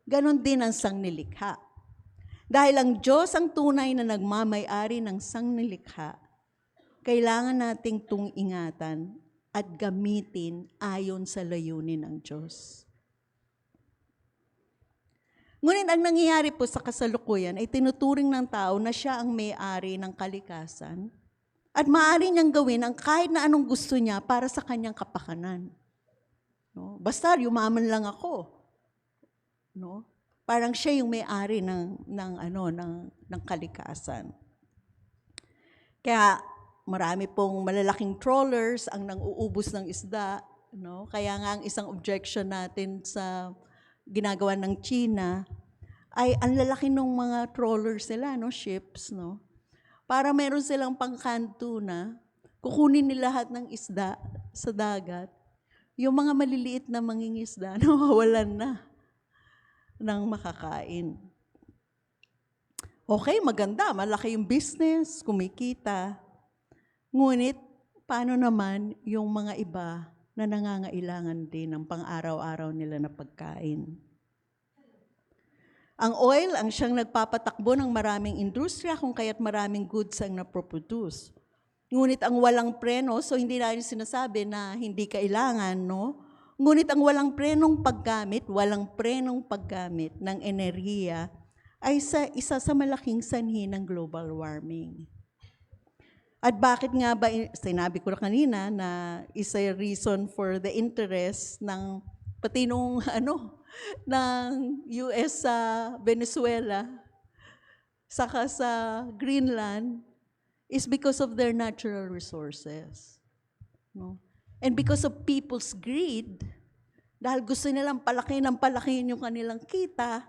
[SPEAKER 2] Ganon din ang sangnilikha. Dahil ang Diyos ang tunay na nagmamay-ari ng sangnilikha, kailangan nating itong ingatan at gamitin ayon sa layunin ng Diyos. Ngunit ang nangyayari po sa kasalukuyan ay tinuturing ng tao na siya ang may-ari ng kalikasan at maaari niyang gawin ang kahit na anong gusto niya para sa kanyang kapakanan. No? Basta yumaman lang ako. No? Parang siya yung may-ari ng kalikasan. Kaya marami pong malalaking trawlers ang nang-uubos ng isda. No? Kaya nga ang isang objection natin sa ginagawa ng China ay ang lalaki ng mga trawlers nila, no? Ships, no? Para meron silang pangkantuna, kukunin nila lahat ng isda sa dagat. Yung mga maliliit na mangingisda, nawawalan na ng makakain. Okay, maganda, malaki yung business, kumikita. Ngunit, paano naman yung mga iba na nangangailangan din ng pang-araw-araw nila na pagkain? Ang oil ang siyang nagpapatakbo ng maraming industriya kung kaya't maraming goods ang naproproduce. Ngunit ang walang preno, so hindi natin sinasabi na hindi kailangan, no? Ngunit ang walang prenong paggamit ng enerhiya ay isa sa malaking sanhi ng global warming. At bakit nga ba, sinabi ko na kanina na isa reason for the interest ng pati nung ng US sa Venezuela, saka sa Greenland, is because of their natural resources. No? And because of people's greed, dahil gusto nilang palakihin yung kanilang kita,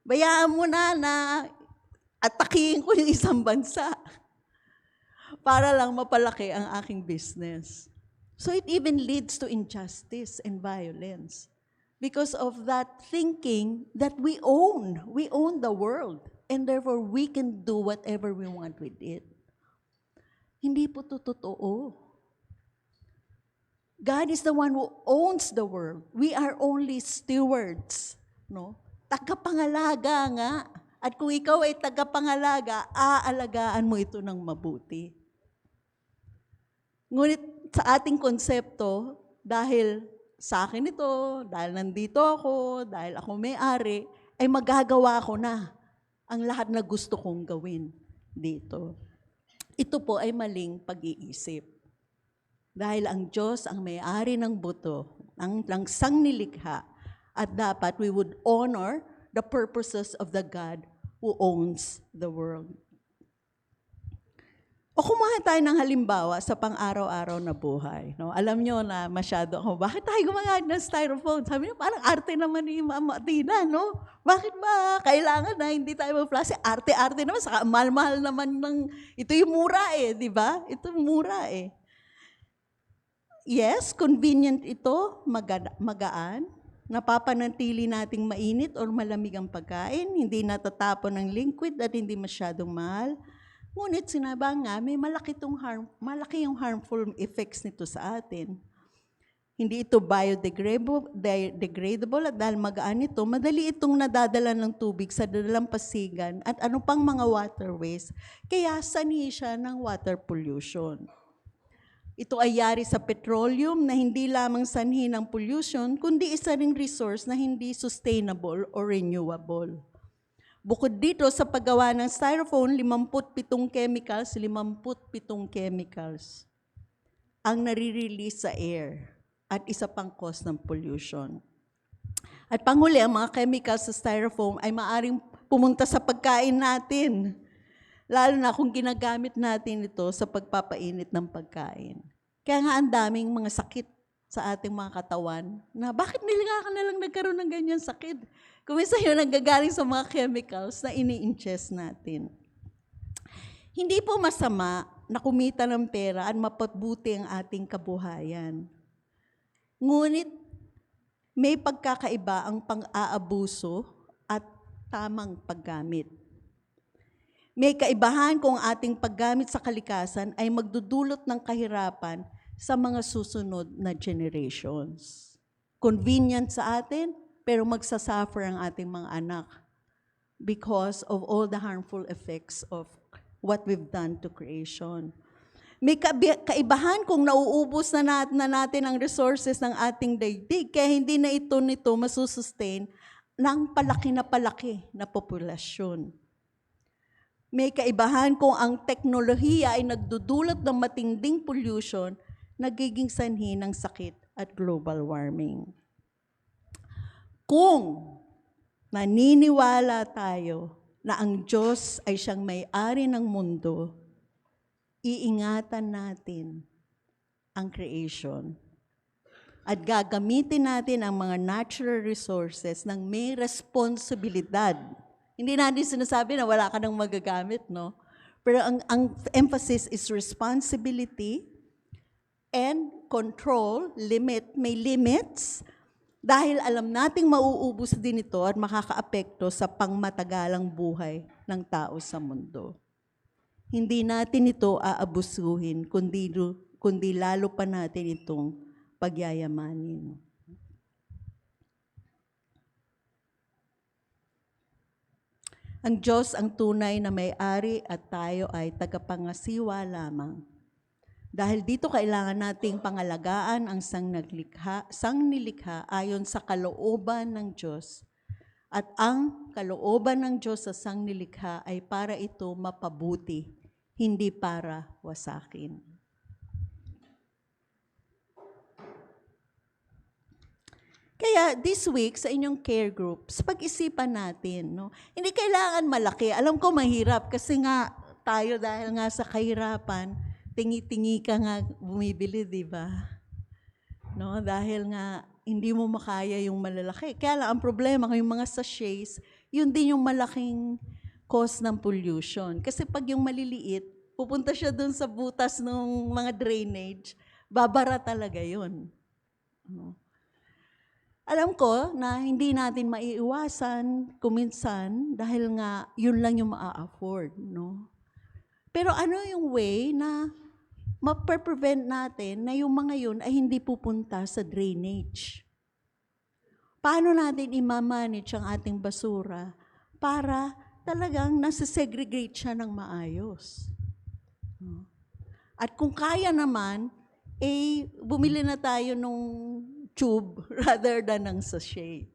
[SPEAKER 2] bayaan mo na atakihin ko yung isang bansa para lang mapalaki ang aking business. So it even leads to injustice and violence because of that thinking that we own the world, and therefore we can do whatever we want with it. Hindi po ito totoo. God is the one who owns the world. We are only stewards. No? Tagapangalaga nga. At kung ikaw ay tagapangalaga, aalagaan mo ito ng mabuti. Ngunit sa ating konsepto, dahil sa akin ito, dahil nandito ako, dahil ako may-ari, ay magagawa ko na ang lahat na gusto kong gawin dito. Ito po ay maling pag-iisip. Dahil ang Diyos ang may-ari ng buto, ang sangnilikha, at dapat we would honor the purposes of the God who owns the world. O kumuha tayo ng halimbawa sa pang-araw-araw na buhay. No? Alam nyo na masyado ako, bakit tayo gumagamit ng styrofoam? Sabi niyo, parang arte naman ni Mama Tina, no? Bakit ba? Kailangan na hindi tayo mag-plastic. Arte-arte naman, saka mahal-mahal naman ng, ito yung mura di ba? Ito mura Yes, convenient ito, magaan, napapanatili nating mainit o malamig ang pagkain, hindi natatapon ng liquid at hindi masyadong mahal. Ngunit sinaba nga, may malaki yung harmful effects nito sa atin. Hindi ito biodegradable at dahil magaan ito, madali itong nadadala ng tubig sa dalampasigan at ano pang mga waterways, kaya sanhi siya ng water pollution. Ito ay yari sa petroleum na hindi lamang sanhi ng pollution, kundi isa ring resource na hindi sustainable or renewable. Bukod dito sa paggawa ng styrofoam, 57 chemicals ang nare-release sa air at isa pang cause ng pollution. At panghuli, ang mga chemicals sa styrofoam ay maaring pumunta sa pagkain natin. Lalo na kung ginagamit natin ito sa pagpapainit ng pagkain. Kaya nga ang daming mga sakit sa ating mga katawan na bakit nila na lang nagkaroon ng ganyan sakit? Kung minsan yun nanggagaling sa mga chemicals na ini-ingest natin. Hindi po masama na kumita ng pera at mapabuti ang ating kabuhayan. Ngunit may pagkakaiba ang pang-aabuso at tamang paggamit. May kaibahan kung ating paggamit sa kalikasan ay magdudulot ng kahirapan sa mga susunod na generations. Convenient sa atin, pero magsasuffer ang ating mga anak because of all the harmful effects of what we've done to creation. May kaibahan kung nauubos na natin ang resources ng ating daigdig, kaya hindi na nito masusustain ng palaki na populasyon. May kaibahan kung ang teknolohiya ay nagdudulot ng matinding pollution, nagiging sanhi ng sakit at global warming. Kung naniniwala tayo na ang Diyos ay siyang may-ari ng mundo, iingatan natin ang creation at gagamitin natin ang mga natural resources ng may responsibilidad. Hindi natin sinasabi na wala ka nang magagamit, no? Pero ang emphasis is responsibility and control, may limits, dahil alam nating mauubos din ito at makakaapekto sa pangmatagalang buhay ng tao sa mundo. Hindi natin ito aabusuhin, kundi lalo pa natin itong pagyayamanin. Ang Diyos ang tunay na may-ari at tayo ay tagapangasiwa lamang. Dahil dito kailangan nating pangalagaan ang sangnilikha ayon sa kalooban ng Diyos. At ang kalooban ng Diyos sa sangnilikha ay para ito mapabuti, hindi para wasakin. Kaya this week sa inyong care groups, pag-isipan natin, no? Hindi kailangan malaki. Alam ko mahirap kasi nga tayo dahil nga sa kahirapan, tingi-tingi ka nga bumibili, di ba? No, dahil nga hindi mo makaya yung malalaki. Kaya lang ang problema kung yung mga sachets, yun din yung malaking cause ng pollution. Kasi pag yung maliliit, pupunta siya dun sa butas ng mga drainage, babara talaga yun. No? Alam ko na hindi natin maiiwasan kuminsan dahil nga yun lang yung maa-afford, no? Pero ano yung way na ma-prevent natin na yung mga yun ay hindi pupunta sa drainage. Paano natin i-manage ang ating basura para talagang nasa-segregate siya ng maayos? At kung kaya naman, bumili na tayo nung tube rather than ng sachet.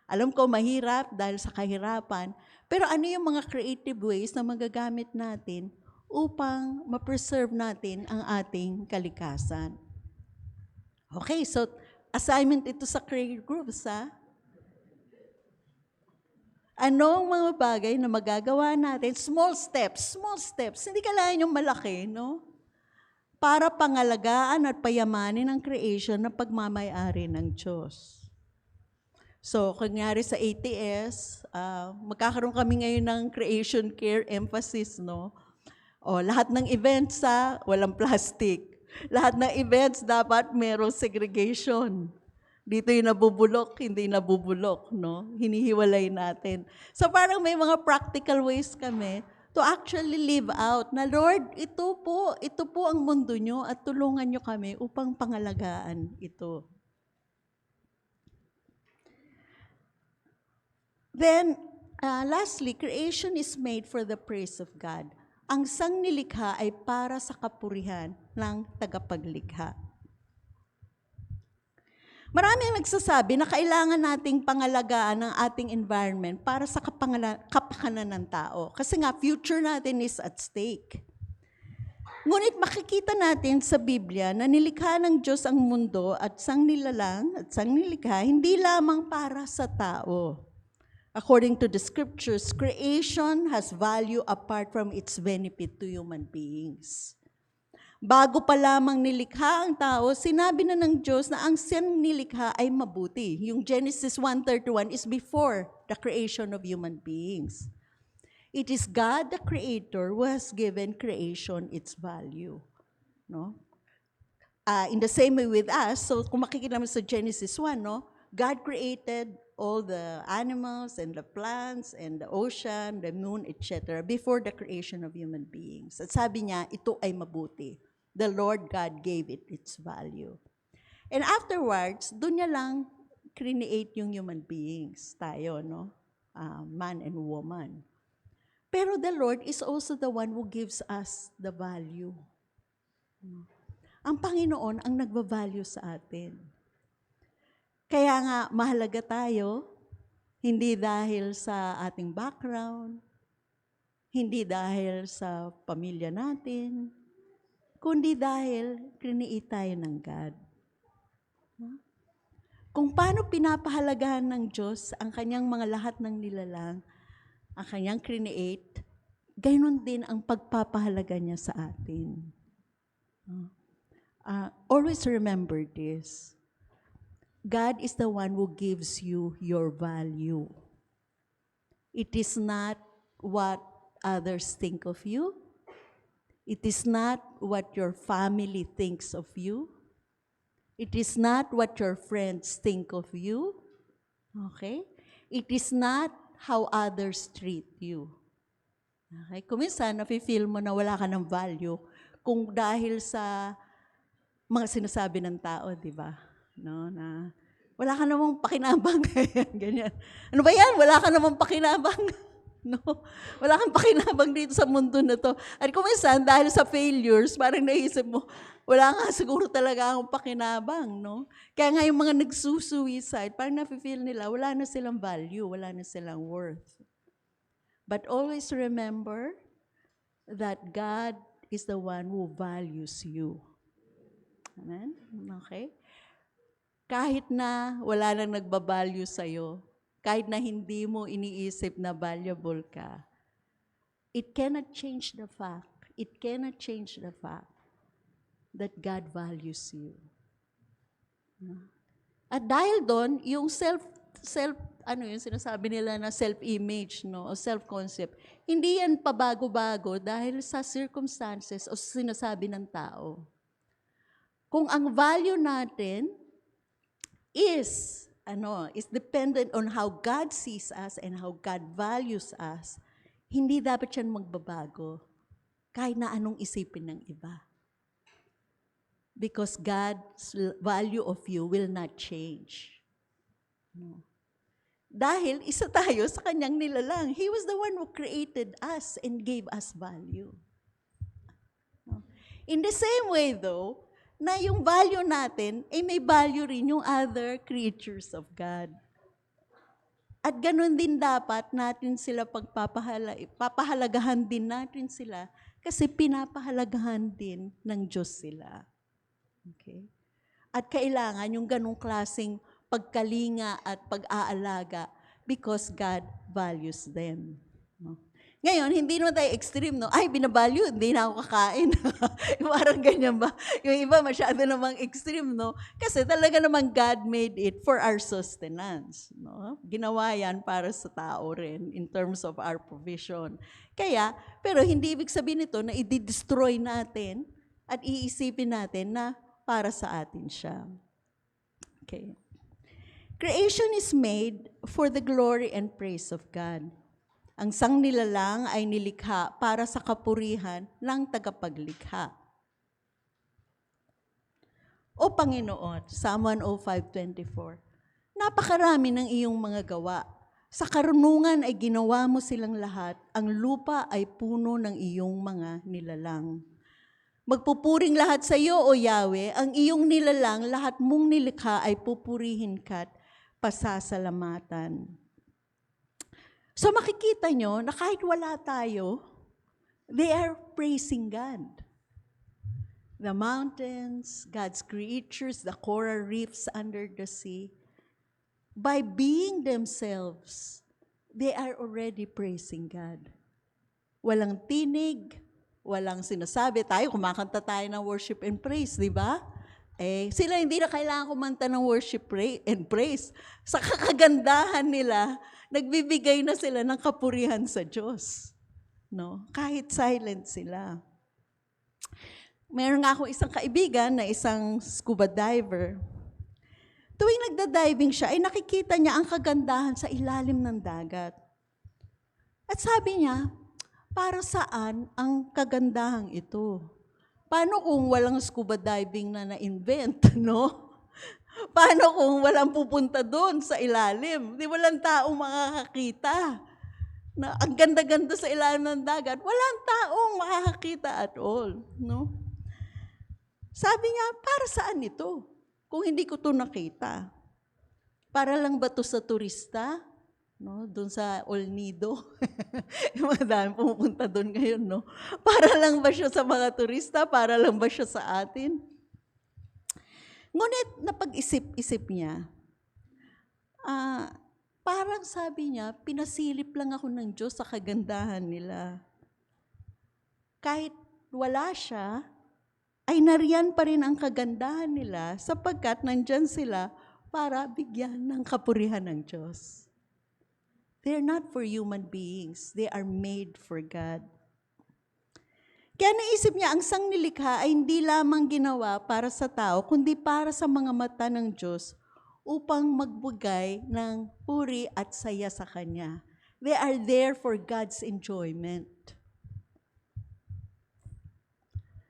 [SPEAKER 2] Alam ko, mahirap dahil sa kahirapan, pero ano yung mga creative ways na magagamit natin upang ma-preserve natin ang ating kalikasan? Okay, so assignment ito sa career groups, ha? Anong mga bagay na magagawa natin? Small steps. Hindi kailangan yung malaki, no? Para pangalagaan at payamanin ang creation na pagmamay-ari ng Diyos. So, kunyari sa ATS, magkakaroon kami ngayon ng creation care emphasis, no? O, lahat ng events walang plastic. Lahat ng events dapat merong segregation. Dito yung nabubulok, hindi nabubulok, no? Hinihiwalay natin. So parang may mga practical ways kami to actually live out na, Lord, ito po ang mundo nyo at tulungan nyo kami upang pangalagaan ito. Then, lastly, creation is made for the praise of God. Ang sangnilikha ay para sa kapurihan ng tagapaglikha. Maraming nagsasabi na kailangan nating pangalagaan ang ating environment para sa kapakanan ng tao. Kasi nga, future natin is at stake. Ngunit makikita natin sa Biblia na nilikha ng Diyos ang mundo at sangnilalang at sangnilikha hindi lamang para sa tao. According to the scriptures, creation has value apart from its benefit to human beings. Bago pa lamang nilikha ang tao, sinabi na ng Diyos na ang siyang nilikha ay mabuti. Yung Genesis 1:31 is before the creation of human beings. It is God, the Creator, who has given creation its value. No? In the same way with us, so kung makikita naman sa Genesis 1, no? God created all the animals and the plants and the ocean, the moon, etc. before the creation of human beings. At sabi niya, ito ay mabuti. The Lord God gave it its value. And afterwards, doon niya lang create yung human beings, tayo, no? Man and woman. Pero the Lord is also the one who gives us the value. Ang Panginoon ang nagva-value sa atin. Kaya nga, mahalaga tayo, hindi dahil sa ating background, hindi dahil sa pamilya natin, kundi dahil create tayo ng God. Kung paano pinapahalagahan ng Diyos ang kanyang mga lahat ng nilalang, ang kanyang create, gayun din ang pagpapahalaga niya sa atin. Always remember this. God is the one who gives you your value. It is not what others think of you. It is not what your family thinks of you. It is not what your friends think of you. Okay? It is not how others treat you. Okay? Kung minsan, nafe-feel mo na wala ka ng value kung dahil sa mga sinasabi ng tao, di ba? No, na wala ka namang pakinabang, ganyan. Ano ba yan? Wala ka namang pakinabang. No? Wala kang pakinabang dito sa mundo na to. At kung minsan, dahil sa failures, parang naisip mo, wala nga siguro talaga akong pakinabang, no? Kaya nga yung mga nagsusuicide, parang nafe-feel nila, wala na silang value, wala na silang worth. But always remember that God is the one who values you. Amen? Okay? Kahit na wala nang nagbabalyo sa'yo, kahit na hindi mo iniisip na valuable ka, it cannot change the fact that God values you. At dahil doon, yung yung sinasabi nila na self-image, no, o self-concept, hindi yan pabago-bago dahil sa circumstances o sinasabi ng tao. Kung ang value natin is dependent on how God sees us and how God values us, hindi dapat yan magbabago kahit na anong isipin ng iba. because God's value of you will not change. No. Dahil isa tayo sa kanyang nilalang. He was the one who created us and gave us value. No. In the same way though, na yung value natin, may value rin yung other creatures of God. At ganun din dapat natin sila papahalagahan din natin sila kasi pinapahalagahan din ng Diyos sila. Okay? At kailangan yung ganung klaseng pagkalinga at pag-aalaga because God values them. No? Ngayon, hindi naman tayo extreme, no? Ay, binavalue, hindi na ako kakain. Parang ganyan ba? Yung iba masyado namang extreme, no? Kasi talaga namang God made it for our sustenance. No? Ginawa yan para sa tao rin in terms of our provision. Kaya, pero hindi ibig sabihin nito na i-destroy natin at iisipin natin na para sa atin siya. Okay. Creation is made for the glory and praise of God. Ang sangnilalang ay nilikha para sa kapurihan ng tagapaglikha. O Panginoon, Psalm 105:24, napakarami ng iyong mga gawa. Sa karunungan ay ginawa mo silang lahat. Ang lupa ay puno ng iyong mga nilalang. Magpupuring lahat sa iyo, O Yahweh, ang iyong nilalang, lahat mong nilikha ay pupurihin ka't pasasalamatan. So makikita nyo na kahit wala tayo, they are praising God. The mountains, God's creatures, the coral reefs under the sea, by being themselves, they are already praising God. Walang tinig, walang sinasabi. Tayo, kumakanta tayo ng worship and praise, di ba? Sila hindi na kailangan kumanta ng worship and praise. Sa kakagandahan nila, nagbibigay na sila ng kapurihan sa Diyos. No? Kahit silent sila. Meron nga akong isang kaibigan na isang scuba diver. Tuwing nagda-diving siya, ay nakikita niya ang kagandahan sa ilalim ng dagat. At sabi niya, para saan ang kagandahang ito? Paano kung walang scuba diving na na-invent, no? Paano kung walang pupunta doon sa ilalim? Di walang taong makakakita. Na ang ganda-ganda sa ilalim ng dagat, walang taong makakakita at all, no? Sabi niya, para saan ito? Kung hindi ko ito nakita. Para lang ba ito sa turista? No, doon sa Olnido. Yung mga dami pumupunta doon ngayon, no? Para lang ba siya sa mga turista? Para lang ba siya sa atin? Ngunit napag-isip-isip niya, parang sabi niya, pinasilip lang ako ng Diyos sa kagandahan nila. Kahit wala siya, ay nariyan pa rin ang kagandahan nila sapagkat nandyan sila para bigyan ng kapurihan ng Diyos. They're not for human beings. They are made for God. Kaya naisip niya, ang sangnilikha ay hindi lamang ginawa para sa tao, kundi para sa mga mata ng Diyos upang magbigay ng puri at saya sa Kanya. They are there for God's enjoyment.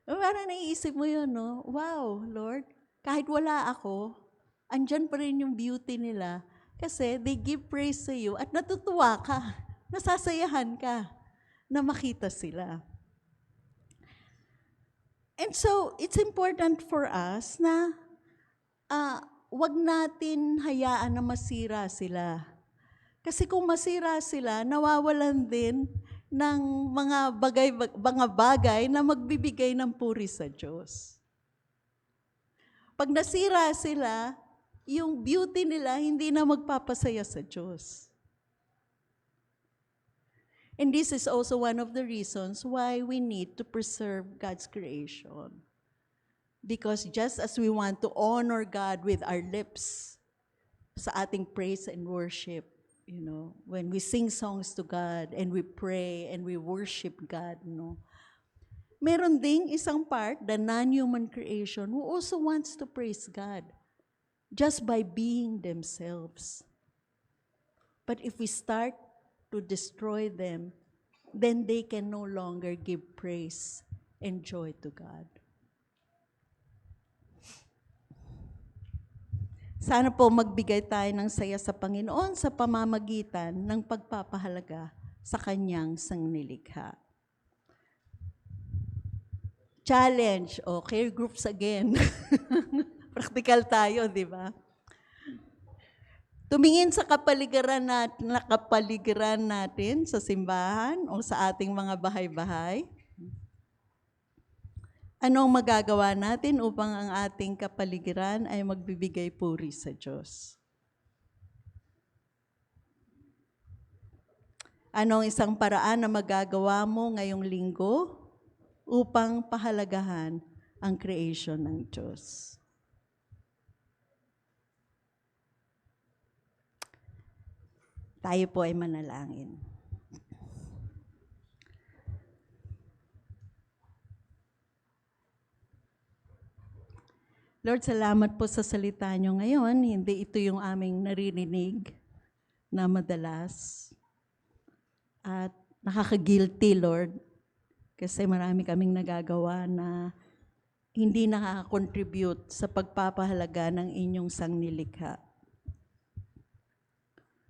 [SPEAKER 2] Parang naiisip mo yun, no? Wow, Lord, kahit wala ako, andyan pa rin yung beauty nila. Kasi they give praise sa iyo at natutuwa ka, nasasayahan ka na makita sila. And so, it's important for us na wag natin hayaan na masira sila. Kasi kung masira sila, nawawalan din ng mga bagay na magbibigay ng puri sa Diyos. Pag nasira sila, yung beauty nila hindi na magpapasaya sa Diyos. And this is also one of the reasons why we need to preserve God's creation. Because just as we want to honor God with our lips sa ating praise and worship, you know, when we sing songs to God and we pray and we worship God, no, meron ding isang part, the non-human creation, who also wants to praise God. Just by being themselves. But if we start to destroy them, then they can no longer give praise and joy to God. Sana po magbigay tayo ng saya sa Panginoon sa pamamagitan ng pagpapahalaga sa Kanyang sangnilikha. Challenge, care groups again. Practical tayo, di ba? Tumingin sa kapaligiran natin sa simbahan o sa ating mga bahay-bahay. Anong magagawa natin upang ang ating kapaligiran ay magbibigay puri sa Diyos? Anong isang paraan na magagawa mo ngayong linggo upang pahalagahan ang creation ng Diyos? Tayo po ay manalangin. Lord, salamat po sa salita niyo ngayon. Hindi ito yung aming naririnig na madalas. At nakaka-guilty, Lord, kasi marami kaming nagagawa na hindi nakaka-contribute sa pagpapahalaga ng inyong sangnilikha.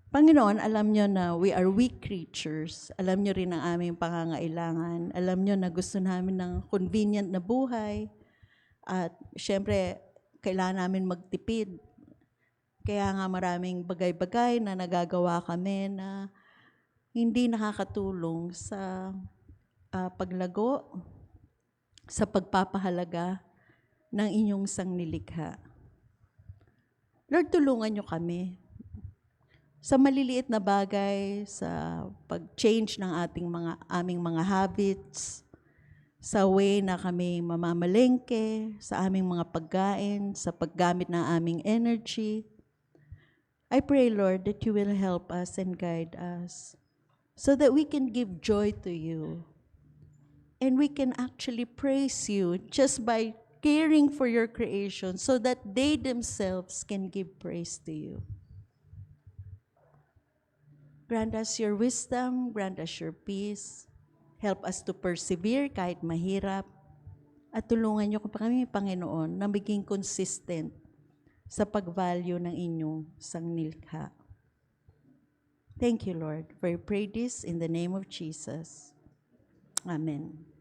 [SPEAKER 2] Panginoon, alam niyo na we are weak creatures. Alam niyo rin ang aming pangangailangan. Alam niyo na gusto namin ng convenient na buhay. At syempre, kailangan namin magtipid. Kaya nga maraming bagay-bagay na nagagawa kami na hindi nakakatulong sa paglago, sa pagpapahalaga ng inyong sangnilikha. Lord, tulungan niyo kami sa maliliit na bagay, sa pag-change ng aming mga habits, sa way na kami mamamalengke, sa aming mga pagkain, sa paggamit ng aming energy. I pray, Lord, that you will help us and guide us so that we can give joy to you. And we can actually praise you just by caring for your creation so that they themselves can give praise to you. Grant us your wisdom, grant us your peace. Help us to persevere kahit mahirap. At tulungan niyo kami, Panginoon, na maging consistent sa pag-value ng inyong sangnilikha. Thank you, Lord, for I pray this in the name of Jesus. Amen.